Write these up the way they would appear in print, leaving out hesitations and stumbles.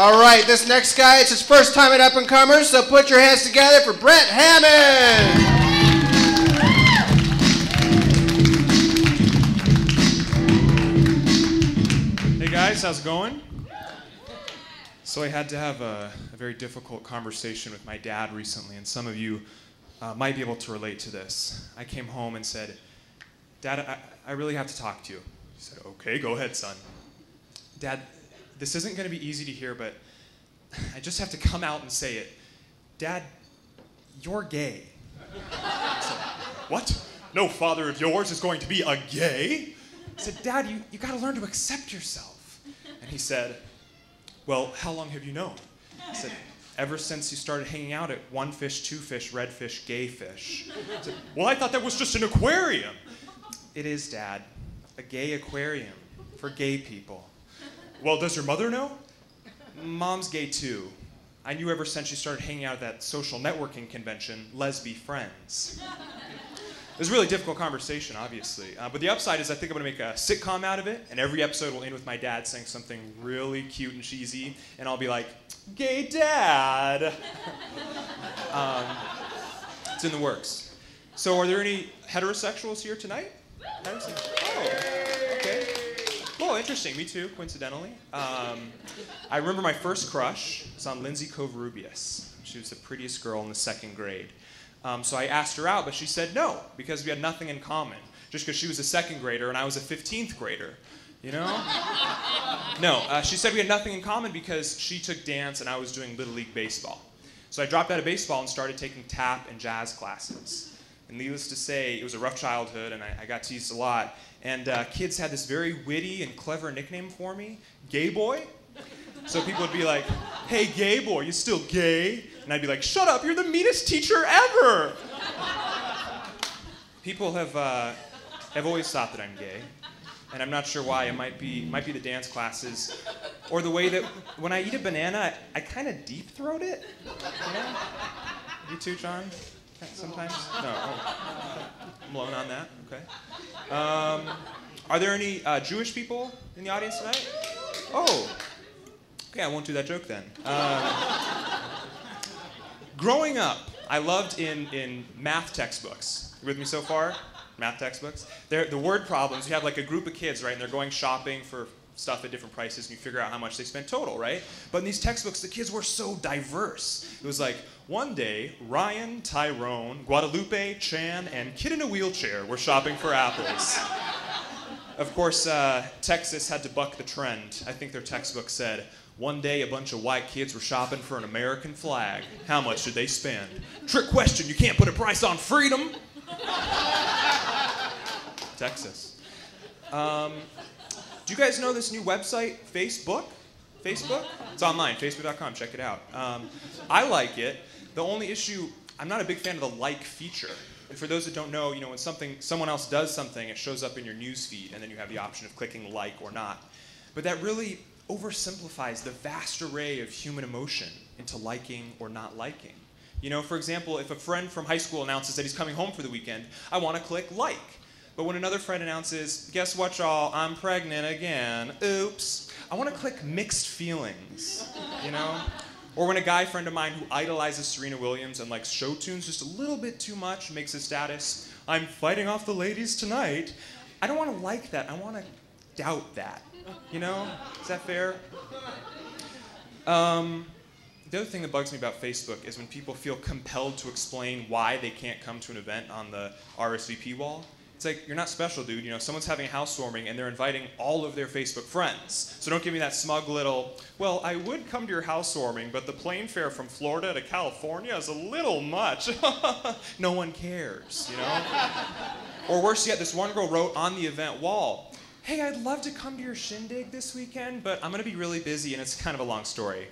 All right, this next guy, it's his first time at Up and Comers, so put your hands together for Brett Hammon. Hey guys, how's it going? So I had to have a very difficult conversation with my dad recently, and some of you might be able to relate to this. I came home and said, Dad, I really have to talk to you. He said, okay, go ahead, son. Dad, this isn't going to be easy to hear, but I just have to come out and say it. Dad, you're gay. I said, what? No father of yours is going to be a gay? I said, Dad, you got to learn to accept yourself. And he said, well, how long have you known? I said, ever since you started hanging out at one fish, two fish, red fish, gay fish. I said, well, I thought that was just an aquarium. It is, Dad, a gay aquarium for gay people. Well, does your mother know? Mom's gay too. I knew ever since she started hanging out at that social networking convention, Lesby Friends. It was a really difficult conversation, obviously. But the upside is I think I'm going to make a sitcom out of it, and every episode will end with my dad saying something really cute and cheesy, and I'll be like, gay dad. It's in the works. So are there any heterosexuals here tonight? Oh, okay. Oh, interesting. Me too, coincidentally. I remember my first crush was on Lindsay Covarrubias. She was the prettiest girl in the 2nd grade. So I asked her out, but she said no, because we had nothing in common. Just because she was a 2nd grader and I was a 15th grader, you know? No, she said we had nothing in common because she took dance and I was doing Little League baseball. So I dropped out of baseball and started taking tap and jazz classes. And needless to say, it was a rough childhood and I got teased a lot. And kids had this very witty and clever nickname for me, Gay Boy. So people would be like, hey, gay boy, you still gay? And I'd be like, shut up, you're the meanest teacher ever. People have always thought that I'm gay. And I'm not sure why. It might be the dance classes. Or the way that when I eat a banana, I kind of deep throat it. You know? You too, John? Sometimes? No. Oh. I'm alone on that. Okay. Are there any Jewish people in the audience tonight? Oh. Okay, I won't do that joke then. Growing up, I loved in math textbooks. You with me so far? Math textbooks? The word problems, you have like a group of kids, right? And they're going shopping for stuff at different prices, and you figure out how much they spent total, right? But in these textbooks, the kids were so diverse. It was like, one day, Ryan, Tyrone, Guadalupe, Chan, and kid in a wheelchair were shopping for apples. Of course, Texas had to buck the trend. I think their textbook said, one day a bunch of white kids were shopping for an American flag. How much did they spend? Trick question, you can't put a price on freedom. Texas. Do you guys know this new website, Facebook? Facebook? It's online, facebook.com, check it out. I like it. The only issue, I'm not a big fan of the like feature. And for those that don't know, when someone else does something, it shows up in your news feed, and then you have the option of clicking like or not. But that really oversimplifies the vast array of human emotion into liking or not liking. For example, if a friend from high school announces that he's coming home for the weekend, I want to click like. But when another friend announces, guess what, y'all, I'm pregnant again, oops, I want to click mixed feelings, Or when a guy friend of mine who idolizes Serena Williams and likes show tunes just a little bit too much makes his status, I'm fighting off the ladies tonight, I don't want to like that, I want to doubt that, Is that fair? The other thing that bugs me about Facebook is when people feel compelled to explain why they can't come to an event on the RSVP wall. It's like, you're not special, dude. Someone's having a housewarming and they're inviting all of their Facebook friends. So don't give me that smug little, well, I would come to your housewarming, but the plane fare from Florida to California is a little much. No one cares, Or worse yet, this one girl wrote on the event wall, hey, I'd love to come to your shindig this weekend, but I'm going to be really busy, and it's kind of a long story,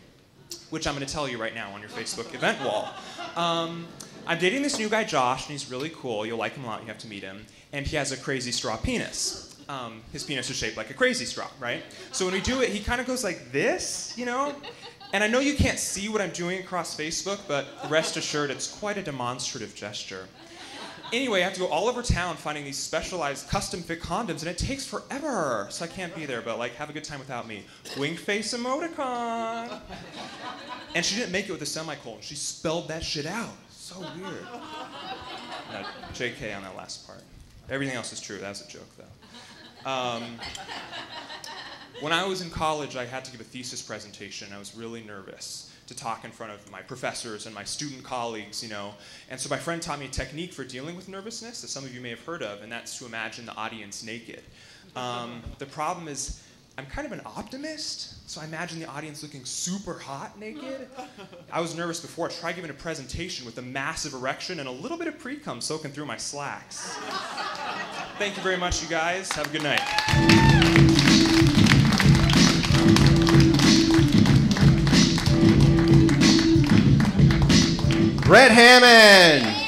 which I'm going to tell you right now on your Facebook event wall. I'm dating this new guy, Josh, and he's really cool. You'll like him a lot. You have to meet him. And he has a crazy straw penis. His penis is shaped like a crazy straw, right? So when we do it, he kind of goes like this, And I know you can't see what I'm doing across Facebook, but rest assured, it's quite a demonstrative gesture. Anyway, I have to go all over town finding these specialized custom-fit condoms, and it takes forever, so I can't be there, but have a good time without me. Wink face emoticon. And she didn't make it with a semicolon. She spelled that shit out. So weird. No, JK on that last part. Everything else is true. That was a joke, though. When I was in college, I had to give a thesis presentation. I was really nervous to talk in front of my professors and my student colleagues, you know. And so my friend taught me a technique for dealing with nervousness that some of you may have heard of, and that's to imagine the audience naked. The problem is, I'm kind of an optimist, so I imagine the audience looking super hot naked. I was nervous before. I tried giving a presentation with a massive erection and a little bit of pre-cum soaking through my slacks. Thank you very much, you guys. Have a good night. Brett Hammon.